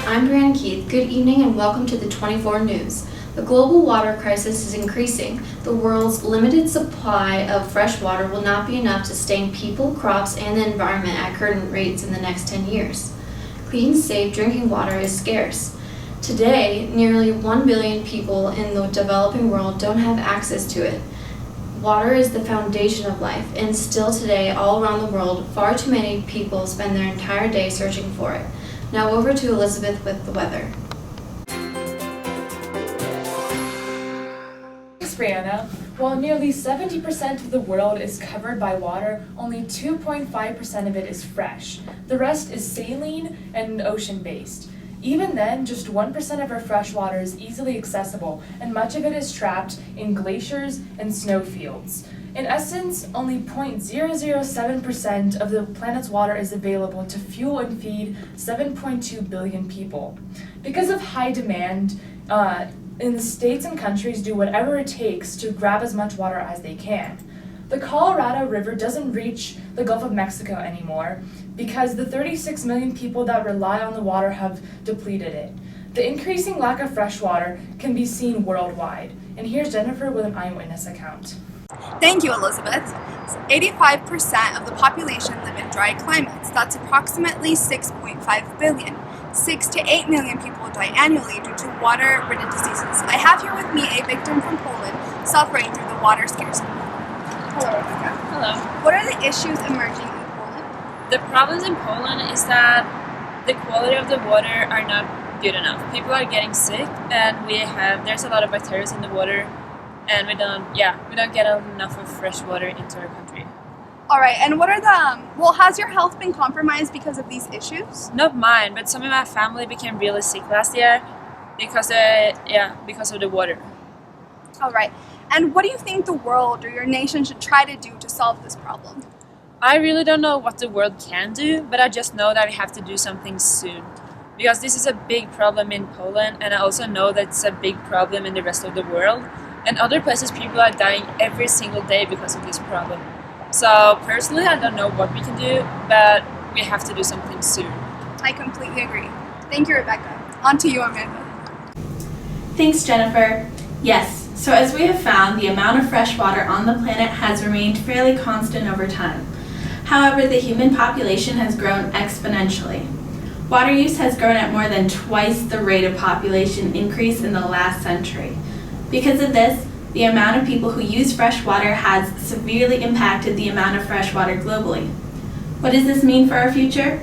I'm Brianna Keith. Good evening and welcome to the 24 News. The global water crisis is increasing. The world's limited supply of fresh water will not be enough to sustain people, crops, and the environment at current rates in the next 10 years. Clean, safe drinking water is scarce. Today, nearly 1 billion people in the developing world don't have access to it. Water is the foundation of life, and still today, all around the world, far too many people spend their entire day searching for it. Now over to Elizabeth with the weather. Thanks, Brianna. While nearly 70% of the world is covered by water, only 2.5% of it is fresh. The rest is saline and ocean-based. Even then, just 1% of our fresh water is easily accessible, and much of it is trapped in glaciers and snowfields. In essence, only 0.007% of the planet's water is available to fuel and feed 7.2 billion people. Because of high demand, in the states and countries do whatever it takes to grab as much water as they can. The Colorado River doesn't reach the Gulf of Mexico anymore because the 36 million people that rely on the water have depleted it. The increasing lack of fresh water can be seen worldwide. And here's Jennifer with an eyewitness account. Thank you, Elizabeth. 85% of the population live in dry climates. That's approximately 6.5 billion. 6 to 8 million people die annually due to water-ridden diseases. I have here with me a victim from Poland suffering through the water scarcity. Hello, Rebecca. Hello. What are the issues emerging in Poland? The problems in Poland is that the quality of the water are not good enough. People are getting sick, and there's a lot of bacteria in the water, and we don't get enough of fresh water into our country. All right, and has your health been compromised because of these issues? Not mine, but some of my family became really sick last year because of the water. All right, and what do you think the world or your nation should try to do to solve this problem? I really don't know what the world can do, but I just know that we have to do something soon. Because this is a big problem in Poland, and I also know that it's a big problem in the rest of the world. And other places, people are dying every single day because of this problem. So personally, I don't know what we can do, but we have to do something soon. I completely agree. Thank you, Rebecca. On to you, Amanda. Thanks, Jennifer. Yes, so as we have found, the amount of fresh water on the planet has remained fairly constant over time. However, the human population has grown exponentially. Water use has grown at more than twice the rate of population increase in the last century. Because of this, the amount of people who use fresh water has severely impacted the amount of fresh water globally. What does this mean for our future?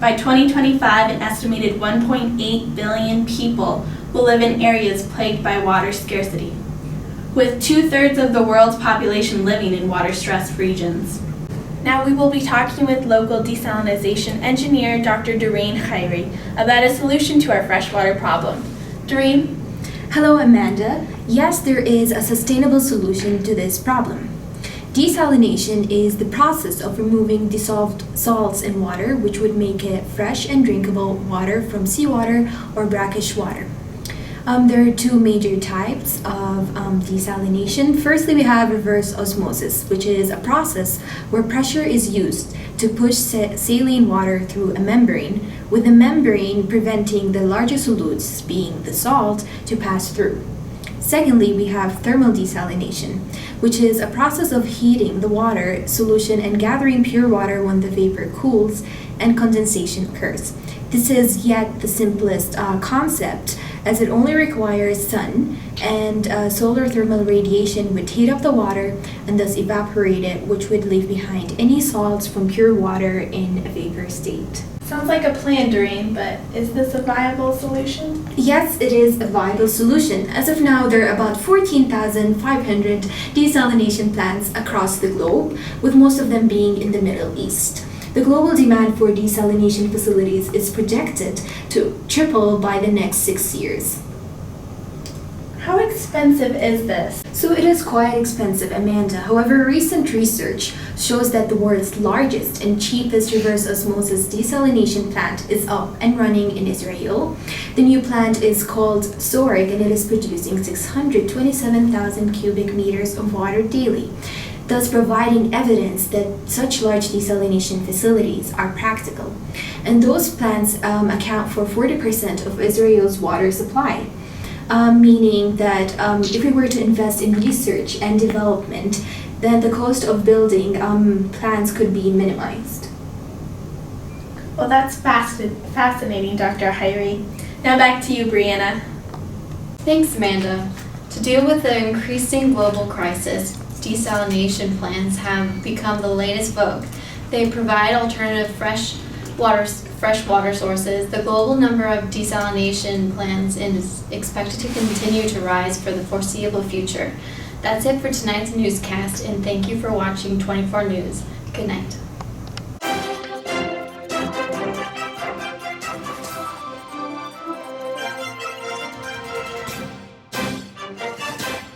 By 2025, an estimated 1.8 billion people will live in areas plagued by water scarcity, with 2/3 of the world's population living in water-stressed regions. Now we will be talking with local desalination engineer Dr. Doreen Khairi about a solution to our freshwater problem. Doreen? Hello, Amanda. Yes, there is a sustainable solution to this problem. Desalination is the process of removing dissolved salts in water, which would make it fresh and drinkable water from seawater or brackish water. There are two major types of desalination. Firstly, we have reverse osmosis, which is a process where pressure is used to push saline water through a membrane, with the membrane preventing the larger solutes, being the salt, to pass through. Secondly, we have thermal desalination, which is a process of heating the water solution and gathering pure water when the vapor cools and condensation occurs. This is yet the simplest concept, as it only requires sun and solar thermal radiation would heat up the water and thus evaporate it, which would leave behind any salts from pure water in a vapor state. Sounds like a plan, Doreen, but is this a viable solution? Yes, it is a viable solution. As of now, there are about 14,500 desalination plants across the globe, with most of them being in the Middle East. The global demand for desalination facilities is projected to triple by the next 6 years. How expensive is this? So it is quite expensive, Amanda. However, recent research shows that the world's largest and cheapest reverse osmosis desalination plant is up and running in Israel. The new plant is called Sorg, and it is producing 627,000 cubic meters of water daily. thus providing evidence that such large desalination facilities are practical. And those plants account for 40% of Israel's water supply, meaning that if we were to invest in research and development, then the cost of building plants could be minimized. Well, that's fascinating, Dr. Hyrie. Now back to you, Brianna. Thanks, Amanda. To deal with the increasing global crisis, desalination plants have become the latest vogue. They provide alternative fresh water sources. The global number of desalination plants is expected to continue to rise for the foreseeable future. That's it for tonight's newscast, and thank you for watching 24 News. Good night.